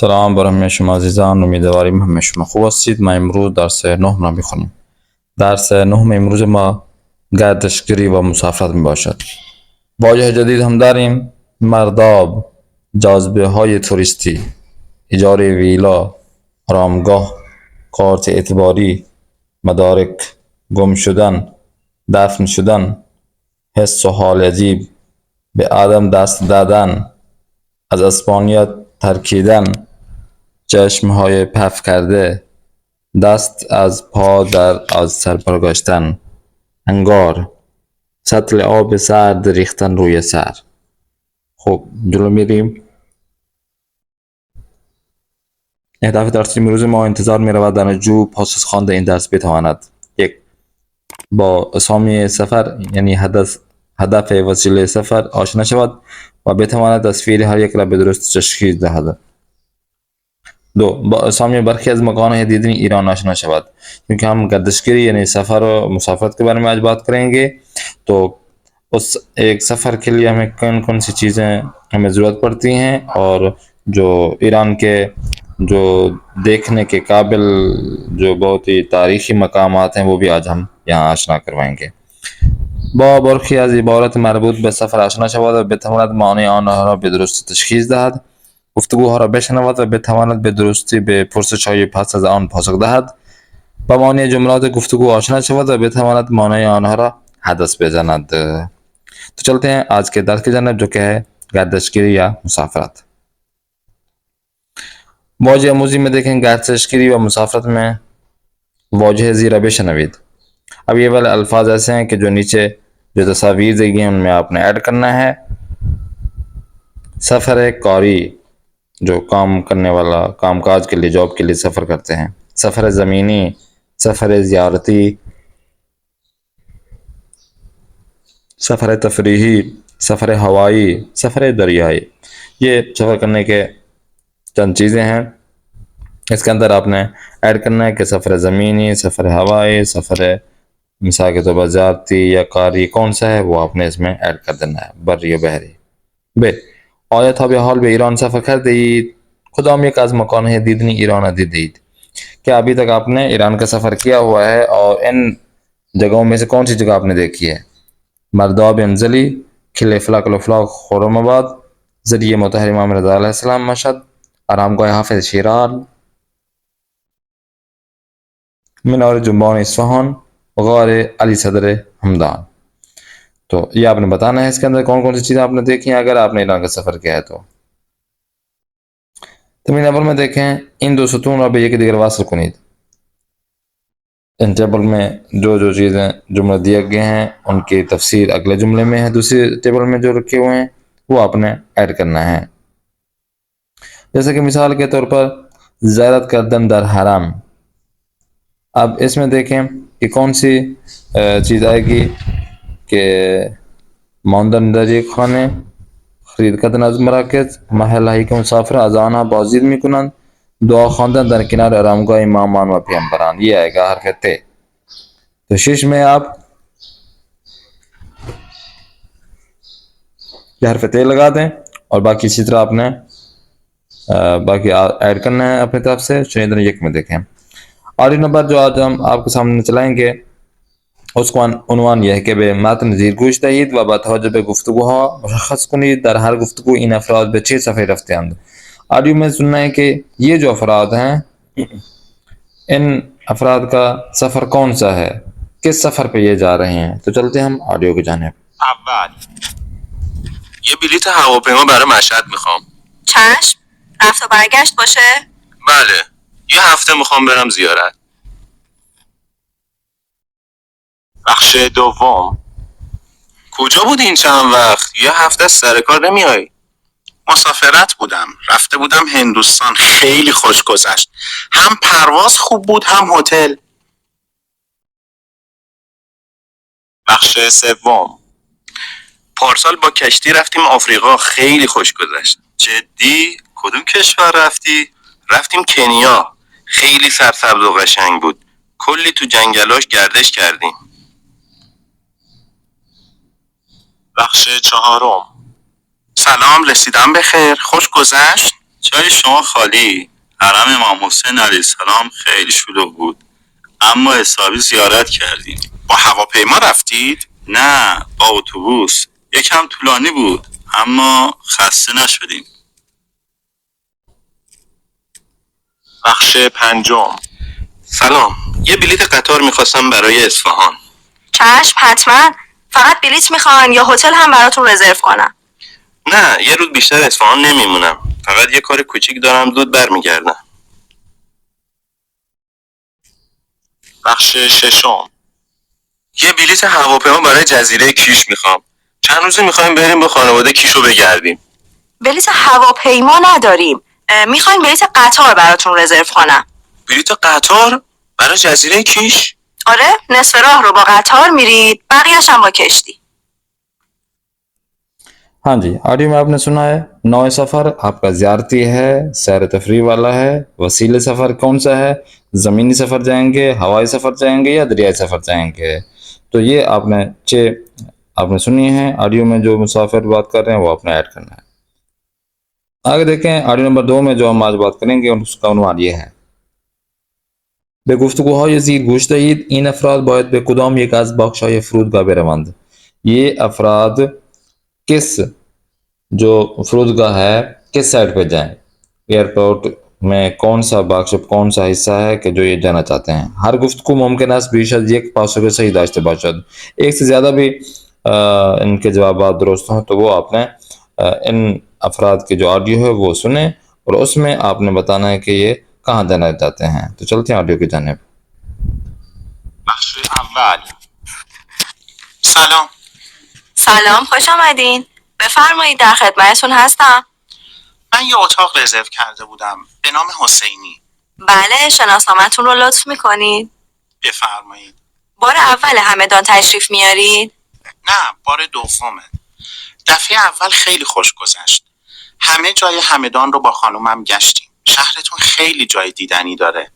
سلام بر همه شما عزیزان، امیدواریم همه شما خوب هستید. ما امروز درس 9 را میخونیم. درس 9 امروز ما گردشگری و مسافرت می باشد. واژه جدید هم داریم: مرداب، جاذبه های توریستی، اجاره ویلا، آرامگاه، کارت اعتباری، مدارک، گم شدن، دفن شدن، حس و حال عجیب، به آدم دست دادن، از اسپانیا ترکیدن، چشمهای پف کرده، دست از پا در از سر برگاشتن، انگار، سطل آب سرد ریختن روی سر. خب جلو میریم. اهداف درس امروز ما: انتظار می رود دانشجو پس از خواندن این درس بتواند: یک، با اسامی سفر یعنی هدف وسیله سفر آشنا شود و بتواند تصویر هر یک را به درست تشخیص دهد. دو، با اسامی برخی از مکان‌های دیدنی ایران آشنا شود. کیونکہ ہم گردشگری یعنی سفر و مسافرت کے بارے میں آج بات کریں گے، تو اس ایک سفر کے لیے ہمیں کون کون سی چیزیں ہمیں ضرورت پڑتی ہیں، اور جو ایران کے جو دیکھنے کے قابل جو بہت ہی تاریخی مقامات ہیں وہ بھی آج ہم یہاں آشنا کروائیں گے. با برخی از عبارت مربوط به سفر آشنا شود و بتواند معنی آنها را به درستی تشخیص دهد. گفتگوها را بشنود و بتواند به درستی به پرسش‌های پس از آن پاسخ دهد. با معنی جملات گفتگو آشنا شود و بتواند معنی آنها را حدس بزند. تو چلتے ہیں آج کے درس کی جانب، جو کہ ہے گردشگری یا مسافرت. واجه آموزی میں دیکھیں گردشگری و مسافرت میں واجه زیرہ بشنوید. اب یہ والے الفاظ ایسے ہیں کہ جو نیچے جو تصاویر دی گئی ہیں ان میں آپ نے ایڈ کرنا ہے. سفر کاری، جو کام کرنے والا کام کاج کے لیے جاب کے لیے سفر کرتے ہیں. سفر زمینی، سفر زیارتی، سفر تفریحی، سفر ہوائی، سفر دریائی. یہ سفر کرنے کے چند چیزیں ہیں. اس کے اندر آپ نے ایڈ کرنا ہے کہ سفر زمینی، سفر ہوائی، سفر مثال کے طور پر زیارتی یا کاری کون سا ہے وہ آپ نے اس میں ایڈ کر دینا ہے. بری و بحری. ب، آیا تا به حال به ایران سفر کرده اید؟ کدام یک از مکان‌های دیدنی ایران را دیدید؟ کیا ابھی تک آپ نے ایران کا سفر کیا ہوا ہے اور ان جگہوں میں سے کون سی جگہ آپ نے دیکھی ہے؟ مرداب انزلی، قلعہ فلاک الافلاق خرم آباد، ذریعہ مطہر امام رضا علیہ السلام مشہد، آرامگاہ حافظ شیران، مینار جنبان اصفہان، غار علی صدر ہمدان. تو یہ آپ نے بتانا ہے اس کے اندر کون کون سی چیزیں آپ نے دیکھی ہیں اگر آپ نے ایران کا سفر کیا ہے تو. تمرین اول میں دیکھیں ان دو ستون اور یک دیگر واصل کنید. ان ٹیبل میں جو چیزیں جملے دیے گئے ہیں ان کی تفسیر اگلے جملے میں ہے. دوسری ٹیبل میں جو رکھے ہوئے ہیں وہ آپ نے ایڈ کرنا ہے. جیسے کہ مثال کے طور پر زیارت کردن در حرم. اب اس میں دیکھیں کہ کون سی چیز آئے گی کہ ماندن درجه خانه، خرید کردن از مراکز، محلهایی که مسافر از آنها بازدید میکنند، دعا خواندن در کنار آرامگاه امامان و پیامبران. یہ آئے گا حرکت تے. تو شش میں آپ یہ حرف تے لگا دیں اور باقی اسی طرح آپ نے باقی ایڈ کرنا ہے اپنی طرف سے. چنین یک میں دیکھیں. اور یہ نمبر جو آج ہم آپ کے سامنے چلائیں گے اس کو عنوان یہ ہے کہ به متن زیر گوش دهید و با توجه به گفتگوها مشخص کنید در هر گفتگو این افراد به چه صفحه رفته اند. آڈیو میں سننا ہے کہ یہ جو افراد ہیں ان افراد کا سفر کون سا ہے، کس سفر پہ یہ جا رہے ہیں. تو چلتے ہم آڈیو کی جانب. اول یه بلیت هواپیما برای مشهد میخوام. چشم. رفت و برگشت باشه؟ بله، یه هفته میخوام برم زیارت. بخش دوم کجا بودی این چند وقت؟ یه هفته از سر کار نمیای؟ مسافرت بودم، رفته بودم هندوستان، خیلی خوش گذشت. هم پرواز خوب بود هم هتل. بخش سوم پارسال با کشتی رفتیم آفریقا، خیلی خوش گذشت. جدی؟ کدوم کشور رفتی؟ رفتیم کنیا، خیلی سرسبز و قشنگ بود. کلی تو جنگلاش گردش کردیم. بخش چهارم سلام، رسیدم به خیر، خوش گذشت؟ جای شما خالی. حرم امام حسین علیه السلام خیلی شلوغ بود، اما حسابی زیارت کردیم. با هواپیما رفتید؟ نه، با اتوبوس. یکم طولانی بود اما خسته نشدیم. بخش پنجم. سلام، یه بلیت قطار میخواستم برای اصفهان. چشم حتما. فقط بلیت میخوان یا هتل هم براتون رزرو کنم؟ نه، یه روز بیشتر اصفهان نمیمونم، فقط یه کار کوچیک دارم، زود برمیگردم. بخش ششم. یه بلیت هواپیما برای جزیره کیش میخوام. چند روزی میخوایم بریم با خانواده کیشو بگردیم. بلیت هواپیما نداریم. میخواین بلیت قطار براتون رزرو کنم؟ بلیت قطار برای جزیره کیش؟ آره، نصف راه رو با قطار میرید، بقیه‌ش هم با کشتی. हाँ जी, ऑडियो में आपने सुना है। नौ सफ़र आपका ज़ियारती है, सैर तफरीह वाला है। वसीले सफ़र कौन सा है? ज़मीनी सफ़र जाएंगे, हवाई सफ़र जाएंगे या दरियाई सफ़र जाएंगे? तो ये आपने सुनी है। ऑडियो में जो मुसाफिर बात कर रहे हैं वो आपने ऐड करना है। आगे देखें, ऑडियो नंबर 2 में जो हम आज बात करेंगे उसका उन्वान ये है: به گفتگوهای زیر گوش دهید. این افراد باید به کدام یک از بخش‌های فرودگاه بروند. ये अफराद किस जो फरोजगाह है किस साइड पे जाएं, एयरपोर्ट में कौन सा बख्श कौन सा हिस्सा है कि जो ये जाना चाहते हैं. हर गुफ्तगू मुमकिन है बीश अज एक पासों सही दाश्त बाशद। एक से ज़्यादा भी इनके जवाब दुरुस्त हों तो वो आपने इन अफराद के जो ऑडियो है वो सुने और उसमें आपने बताना है कि ये कहाँ जाना चाहते हैं. तो चलते हैं ऑडियो की जानिब. بخش اول. سلام. سلام، خوش آمدین. بفرمایید، در خدمتتون هستم. من یه اتاق رزرو کرده بودم به نام حسینی. بله، شناسنامه‌تون رو لطف میکنید. بفرمایید. بار اول همدان تشریف میارید؟ نه، بار دومه. دفعه اول خیلی خوش گذشت. همه جای همدان رو با خانومم گشتیم. شهرتون خیلی جای دیدنی داره.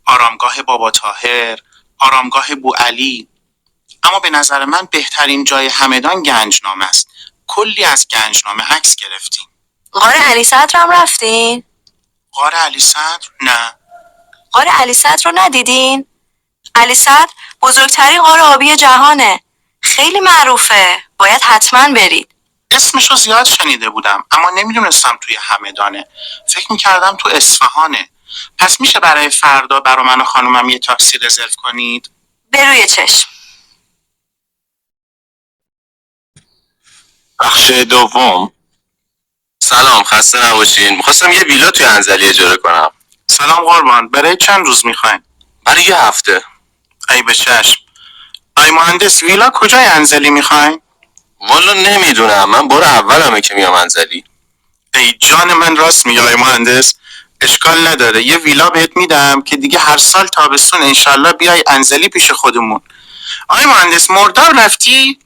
آرامگاه بابا طاهر، آرامگاه بو علی. اما به نظر من بهترین جای همدان گنجنامه است. کلی از گنجنامه عکس گرفتیم. غار علی صدر هم رفتین؟ غار علی صدر؟ نه. غار علی صدر رو ندیدین؟ علی صدر بزرگترین غار آبی جهانه. خیلی معروفه. باید حتما برید. اسمشو زیاد شنیده بودم اما نمیدونستم توی همدانه. فکر میکردم تو اصفهانه. پس میشه برای فردا برا من و خانومم یه تاکسی رزرو کنید؟ به روی چشم. بخش دوم. سلام، خسته نباشین. میخواستم یه ویلا توی انزلی اجاره کنم. سلام قربان، برای چند روز میخواین؟ برای یه هفته. ای به چشم. ای مهندس، ویلا کجای انزلی میخواین؟ والا نمیدونم، من بار اولمه که میام انزلی. ای جان من، راست میگه ای مهندس. اشکال نداره، یه ویلا بهت میدم که دیگه هر سال تابستون انشالله بیای انزلی پیش خودمون. آی مهندس، مرداب رفتی؟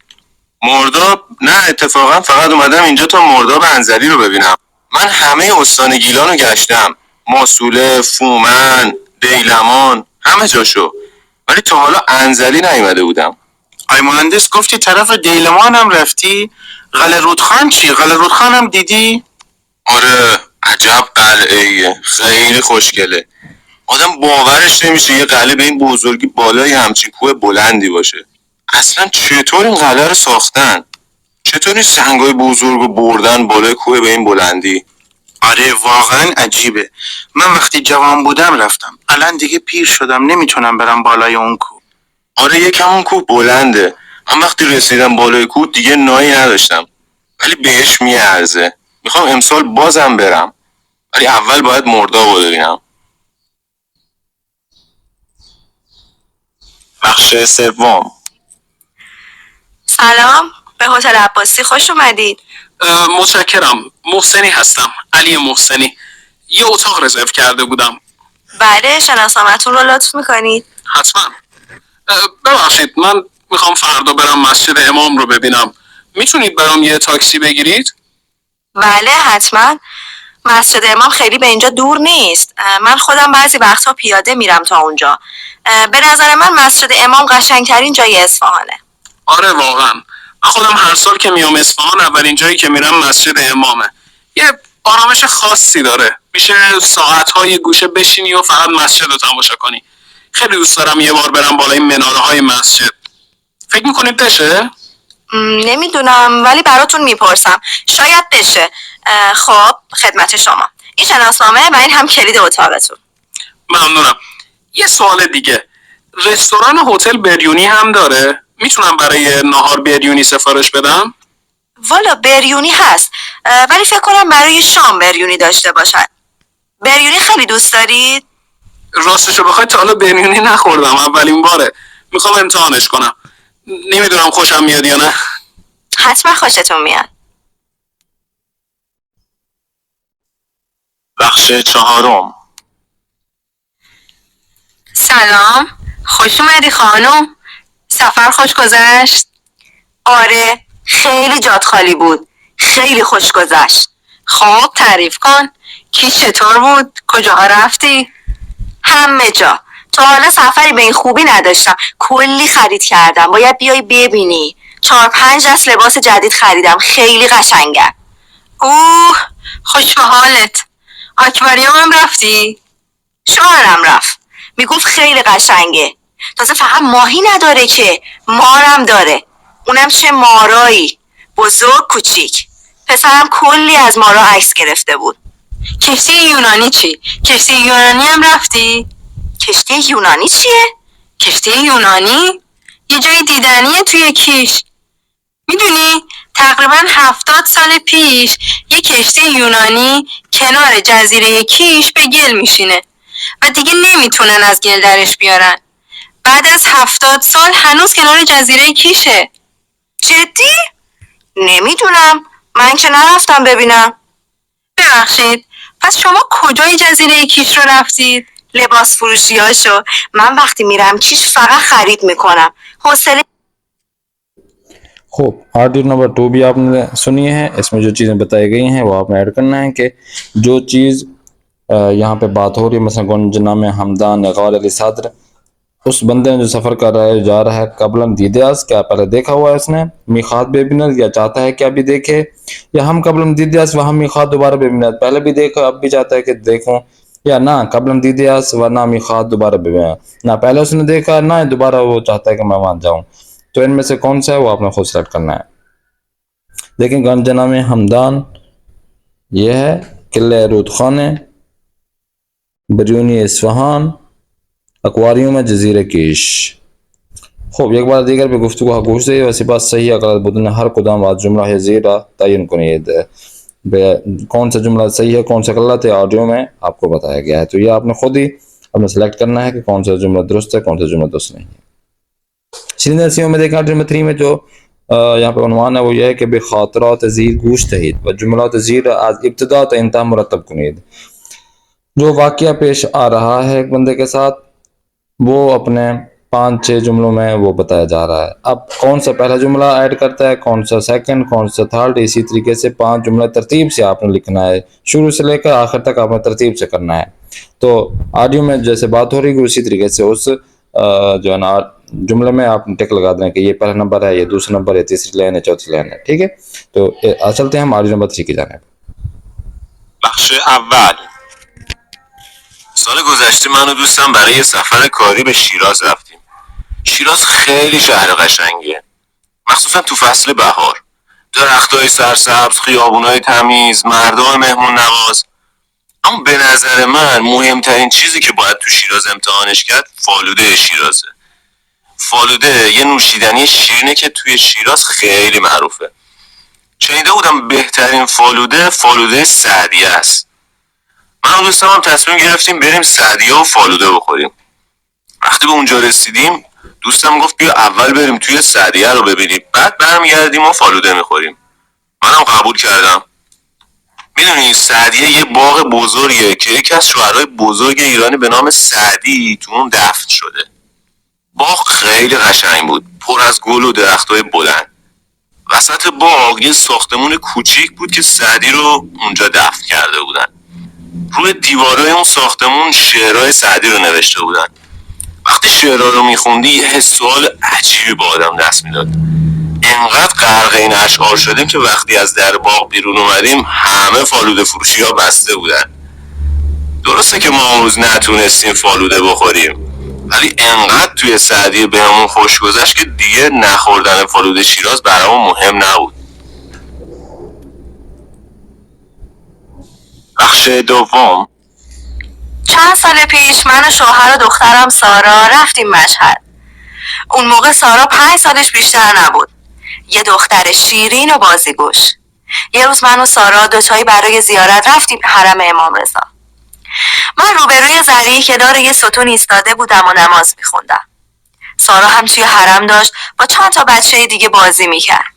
مرداب؟ نه، اتفاقا فقط اومدم اینجا تا مرداب انزلی رو ببینم. من همه استان گیلان رو گشتم، ماسوله، فومن، دیلمان، همه جاشو، ولی تا حالا انزلی نیومده بودم. آی مهندس، گفتی طرف دیلمان هم رفتی؟ قلعه رودخان چی؟ قلعه رودخان هم دیدی؟ آره، عجب قلعه‌ایه، خیلی خوشگله. آدم باورش نمیشه یه قلعه به این بزرگی بالای همچین کوه بلندی باشه. اصلا چطور این قلعه رو ساختن؟ چطور این سنگای بزرگ رو بردن بالای کوه به این بلندی؟ آره، واقعا عجیبه. من وقتی جوان بودم رفتم، الان دیگه پیر شدم نمیتونم برم بالای اون کوه. آره، یکم اون کوه بلنده. من وقتی رسیدم بالای کوه دیگه نایی نداشتم، ولی بهش میارزه. میخوام امسال بازم برم، ولی اول باید مرداب رو ببینم. بخش سوم. سلام، به هتل عباسی خوش اومدید. متشکرم. محسنی هستم، علی محسنی. یه اتاق رزرو کرده بودم. بله، شناسنامه‌تون رو لطف میکنید. حتما. ببخشید، من میخوام فردا برم مسجد امام رو ببینم. میتونید برام یه تاکسی بگیرید؟ بله حتما. مسجد امام خیلی به اینجا دور نیست. من خودم بعضی وقتها پیاده میرم تا اونجا. به نظر من مسجد امام قشنگترین جای اصفهانه. آره واقعا. من خودم هر سال که میام اصفهان اولین جایی که میرم مسجد امامه. یه آرامش خاصی داره. میشه ساعت‌های گوشه بشینی و فقط مسجد رو تماشا کنی. خیلی دوست دارم یه بار برم بالای مناره‌های مسجد. فکر میکنید بشه؟ نمیدونم ولی براتون میپرسم، شاید بشه. خب خدمت شما، این شناسنامه و این هم کلید اتاقتون. ممنونم. یه سوال دیگه، رستوران هتل بریونی هم داره؟ میتونم برای نهار بریونی سفارش بدم؟ والا بریونی هست، ولی فکر کنم برای شام بریونی داشته باشن. بریونی خیلی دوست دارید؟ راستشو بخوای تا حالا بریونی نخوردم، اولین باره. میخوام امتحانش کنم. نمیدونم خوشم میاد یا نه. حتما خوشتون میاد. بخش چهارم. سلام، خوش اومدی خانم. سفر خوش گذشت؟ آره، خیلی جات خالی بود، خیلی خوش گذشت. خب تعریف کن، کیش چطور بود؟ کجاها رفتی؟ همه جا. تا حالا سفری به این خوبی نداشتم، کلی خرید کردم، باید بیای ببینی. 4-5 دست لباس جدید خریدم، خیلی قشنگه. اوه، خوش به حالت. آکواریوم هم رفتی؟ شوهرم رفت، میگفت خیلی قشنگه. تازه فقط ماهی نداره که، مارم داره. اونم چه مارایی، بزرگ کوچیک. پسرم کلی از مارا عکس گرفته بود. کشتی یونانی چی؟ کشتی یونانی هم رفتی؟ کشتی یونانی چیه؟ کشتی یونانی؟ یه جای دیدنیه توی کیش. میدونی تقریبا 70 سال پیش یه کشتی یونانی کنار جزیره کیش به گل میشینه و دیگه نمیتونن از گل درش بیارن. بعد از 70 سال هنوز کنار جزیره کیشه. جدی؟ نمیدونم، من که نرفتم ببینم. ببخشید، پس شما کجای جزیره کیش رو رفتید؟ لباس فروشی هاشو. من وقتی میرم کیش فقط خرید میکنم، حوصله. खूब ऑडियो नंबर 2 भी आपने सुनी है। इसमें जो चीज़ें बताई गई हैं वो आपने ऐड करना है कि जो चीज़ यहाँ पे बात हो रही है, मसलन गुंजना में हमदान या गौर अली सदर, उस बंदे ने जो सफ़र कर रहा है, जा रहा है, कबलन दीदियास, क्या पहले देखा हुआ है उसने मीखात बेबिनत, या चाहता है कि अभी देखे, या हम कबलन दीदियास वहाँ मीखात दोबारा बेबिनत, पहले भी देखा अब भी चाहता है कि देखूं, या ना कबलन दीदियास वरना मीखात दोबारा बेबिनत, ना पहले उसने देखा ना दोबारा वो चाहता है कि मैं वहाँ जाऊँ। तो इनमें से कौन सा है वो आपने खुद सेलेक्ट करना है। देखें गंजना में हमदान ये है, किले रूद खाने, बरियूनी इस्फहान, अक्वारियम में जजीरे कीश। खूब एक बार दीगर पे गुफ्तगू गोश से वैसी बात सही है गलत बुदन हर कुदाम बात जुमला है ज़ीरा तयन कुनीद, कौन सा जुमला सही है कौन सा गलत है ऑडियो में आपको बताया गया है। तो ये आपने खुद ही अपने सेलेक्ट करना है कि कौन सा जुमला दुरुस्त है कौन सा जुमला दुरुस्त नहीं है। सीनियर में देखें ऑडियो नंबर 3 में जो यहाँ पे उन्वान है वो ये है कि बेखातरात ज़ीर गूश तहीद व जुमलात ज़ीर आज इब्तिदा त इंतहा मुरतब कुनीद। जो वाक़या पेश आ रहा है एक बंदे के साथ वो अपने 5-6 जुमलों में वो बताया जा रहा है। अब कौन सा पहला जुमला ऐड करता है, कौन सा सेकंड, कौन सा थर्ड, इसी तरीके से 5 जुमला तरतीब से आपने लिखना है, शुरू से लेकर आखिर तक आपने तरतीब से करना है। तो ऑडियो में जैसे बात हो रही है उसी तरीके से उस जो है ना जुमले में आप टिक लगा दें कि ये पहला नंबर है, ये दूसरा नंबर है, तीसरी लाइन है, चौथी लाइन है। ठीक है, तो चलते हैं हम ऑडियो नंबर 3 की जाने। بخش اول. سال گذشته من و دوستم برای یه سفر کاری به شیراز رفتیم. شیراز خیلی شهر قشنگیه، مخصوصا تو فصل بهار. درختای سرسبز، خیابونای تمیز، مردم مهمون نواز. اما به نظر من مهمترین چیزی که باید تو شیراز امتحانش کرد فالوده شیرازه. فالوده یه نوشیدنی شیرینه که توی شیراز خیلی معروفه. شنیده بودم بهترین فالوده سعدیه است. من و دوستم هم تصمیم گرفتیم بریم سعدیه و فالوده بخوریم. وقتی به اونجا رسیدیم دوستم گفت بیا اول بریم توی سعدیه رو ببینیم بعد برمیگردیم و فالوده میخوریم. منم قبول کردم. میدونی سعدیه یه باغ بزرگه که یکی از شاعرای بزرگ ایرانی به نام سعدی تو اون دفن شده. باغ خیلی قشنگ بود، پر از گل و درختای بلند. وسط باغ یه ساختمون کوچیک بود که سعدی رو اونجا دفن کرده بودن. روی دیوارای اون ساختمون شعرهای سعدی رو نوشته بودن. وقتی شعرها رو میخوندی یه حس و حال عجیبی با آدم دست میداد. انقدر غرق این اشعار شدیم که وقتی از در باغ بیرون اومدیم همه فالوده فروشی ها بسته بودن. درسته که ما اون روز نتونستیم فالوده بخوریم، ولی انقدر توی سعدیه بهمون خوش گذشت که دیگه نخوردن فالوده شیراز برامون مهم نبود. بخش دوم. چند سال پیش من و شوهر و دخترم سارا رفتیم مشهد. اون موقع سارا 5 سالش بیشتر نبود. یه دختر شیرین و بازیگوش. یه روز من و سارا دوتایی برای زیارت رفتیم حرم امام رضا. من روبروی زرعی که داره یه ستون ایستاده بودم و نماز میخوندم. سارا هم توی حرم داشت با چند تا بچه دیگه بازی میکرد.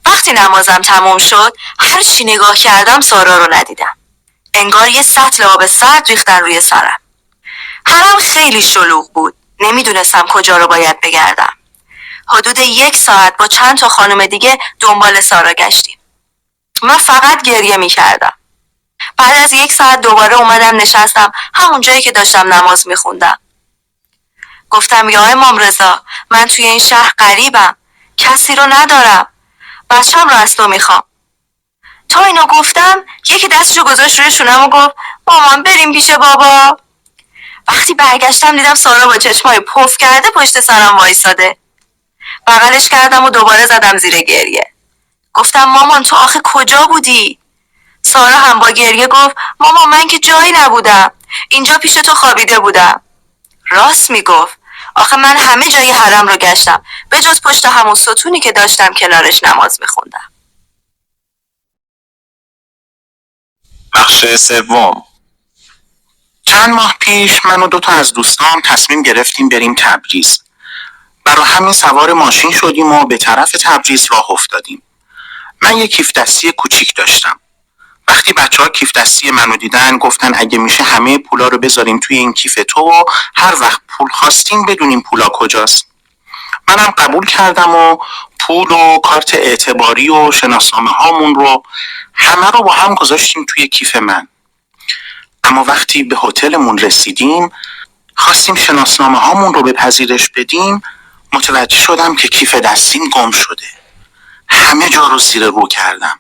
وقتی نمازم تموم شد هر چی نگاه کردم سارا رو ندیدم. انگار یه سطل آب سرد ریختن روی سرم. حرم خیلی شلوغ بود. نمیدونستم کجا رو باید بگردم. حدود 1 ساعت با چند تا خانم دیگه دنبال سارا گشتیم. من فقط گریه میکردم. بعد از 1 ساعت دوباره اومدم نشستم همون جایی که داشتم نماز میخوندم. گفتم یا امام رضا، من توی این شهر غریبم. کسی رو ندارم. بچه‌م رو از تو میخوام. تا اینو گفتم یکی دستشو گذاشت روی شونم و گفت مامان بریم پیش بابا. وقتی برگشتم دیدم سارا با چشمای پف کرده پشت سرم وایساده. بغلش کردم و دوباره زدم زیر گریه. گفتم مامان تو آخه کجا بودی؟ سارا هم با گریه گفت مامان من که جایی نبودم. اینجا پیش تو خوابیده بودم. راست میگفت. آخه من همه جای حرم رو گشتم به جز پشت همون ستونی که داشتم کنارش نماز میخوندم. بخش سوم. چند ماه پیش من و 2 تا از دوستان تصمیم گرفتیم بریم تبریز. برای همین سوار ماشین شدیم و به طرف تبریز راه افتادیم. من یک کیف دستی کوچیک داشتم. وقتی بچه‌ها کیف دستی منو دیدن گفتن اگه میشه همه پولا رو بذاریم توی این کیف تو و هر وقت پول خواستیم بدونیم پولا کجاست. منم قبول کردم و پول و کارت اعتباری و شناسنامه هامون رو همه رو با هم گذاشتیم توی کیف من. اما وقتی به هتلمون رسیدیم خواستیم شناسنامه هامون رو به پذیرش بدیم، متوجه شدم که کیف دستیم گم شده. همه جا رو زیر رو کردم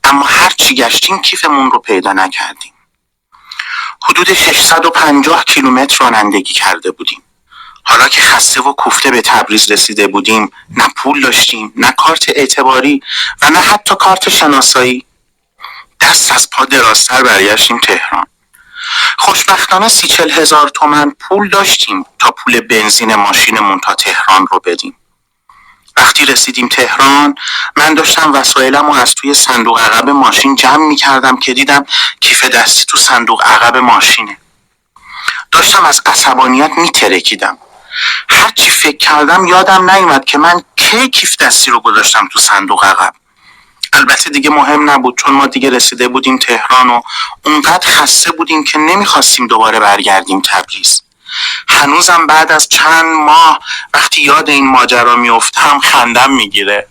اما هر چی گشتیم کیفمون رو پیدا نکردیم. حدود 650 کیلومتر رانندگی کرده بودیم. حالا که خسته و کوفته به تبریز رسیده بودیم نه پول داشتیم، نه کارت اعتباری و نه حتی کارت شناسایی. دست از پا درازتر برگشتیم تهران. خوشبختانه 30-40 هزار تومن پول داشتیم تا پول بنزین ماشینمون تا تهران رو بدیم. وقتی رسیدیم تهران من داشتم وسایلم رو از توی صندوق عقب ماشین جمع می کردم که دیدم کیف دستی تو صندوق عقب ماشینه. داشتم از عصبانیت می ترکیدم. هرچی فکر کردم یادم نیومد که من کی کیف دستی رو گذاشتم تو صندوق عقب. البته دیگه مهم نبود چون ما دیگه رسیده بودیم تهران و اونقدر خسته بودیم که نمیخواستیم دوباره برگردیم تبریز. هنوزم بعد از چند ماه وقتی یاد این ماجرا میافتم خندم میگیره.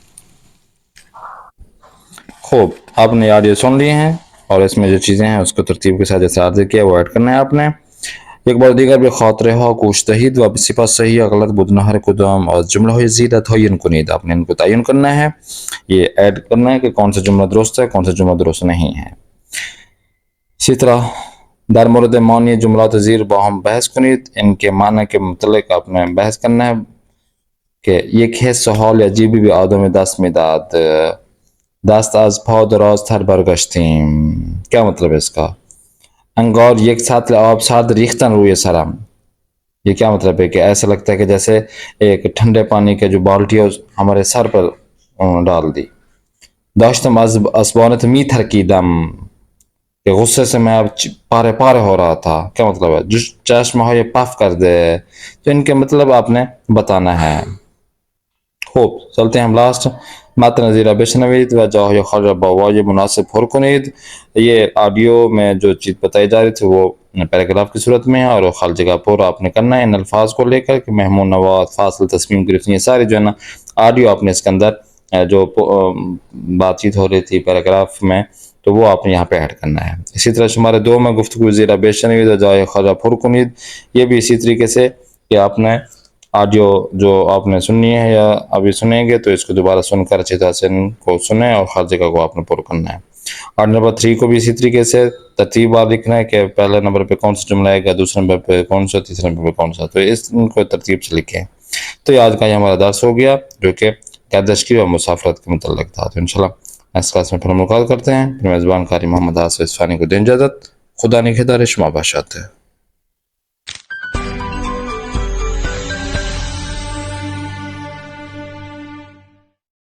खूब आपने यार ये सुन लिए हैं और इसमें जो चीज़ें हैं उसको तरतीब के साथ जैसे आदत किया वो ऐड करना है आपने. एक बार دیگر به خاطر ها گوش دهید و سپس صحیح یا غلط بودن هر کدام از جمله های زیاده تعیین کنید. आपने इनको تعیین करना है, ये ऐड करना है कि कौन सा जुमला दुरुस्त है कौन सा जुमला दुरुस्त नहीं है. इसी तरह در مورد معنی جملات زیر با هم بحث کنید. इनके माने के मुतल्लिक आपने बहस करना है که یک حس و حال عجیبی به آدم دست میداد. دست از پا درازتر برگشتیم. क्या मतलब है इसका? انگار یک سطل آب سرد ریختن روی سرم. ये क्या मतलब है कि ऐसा लगता है कि जैसे एक ठंडे पानी के जो बाल्टी है हमारे सर पर डाल दी. داشتم از اسبانت می ترکیدم که غصه से मैं अब पारे पारे हो रहा था. क्या मतलब है? जो चश्मा های पफ कर दे. तो इनके मतलब आपने बताना है. خوب चलते हैं हम लास्ट. متن زیرا بشنوید و جاهای خارج را با واژه مناسب پر کنید. ये ऑडियो में जो चीज़ बताई जा रही थी वो पैराग्राफ की सूरत में है और खाली जगह पर आपने करना है इन अल्फाज को लेकर कि महमूद नवाज फासिल तस्मीम गिरफ्त ये सारी जो है ना ऑडियो आपने इसके अंदर जो बातचीत हो रही थी पैराग्राफ में तो वो आपने यहाँ पे ऐड करना है. इसी तरह शुमारे 2 में गुफ्तगू ज़ीरा बेशनवीद व जाए खरा फुर कुनीद. ये भी इसी तरीके से कि आपने ऑडियो जो आपने सुननी है या अभी सुनेंगे तो इसको दोबारा सुनकर अच्छी तरह से इनको सुने और हर जगह को आपने पुर करना है। और नंबर 3 को भी इसी तरीके से तरतीब आप लिखना है कि पहले नंबर पे कौन सा जुमला आएगा, दूसरे नंबर पे कौन सा, तीसरे नंबर पे कौन सा, तो इनको तरतीब से लिखें। तो ये आज का ये हमारा दर्स हो गया जो कि गर्दशगी और मुसाफरत के मुतल्लिक था। तो इंशाल्लाह नेक्स्ट क्लास में फिर मुलाकात करते हैं। फिर मेज़बान कारी मोहम्मद आसिफ इस्फानी को दें इजाज़त। खुदा निगहदार, शुमा बादशाह।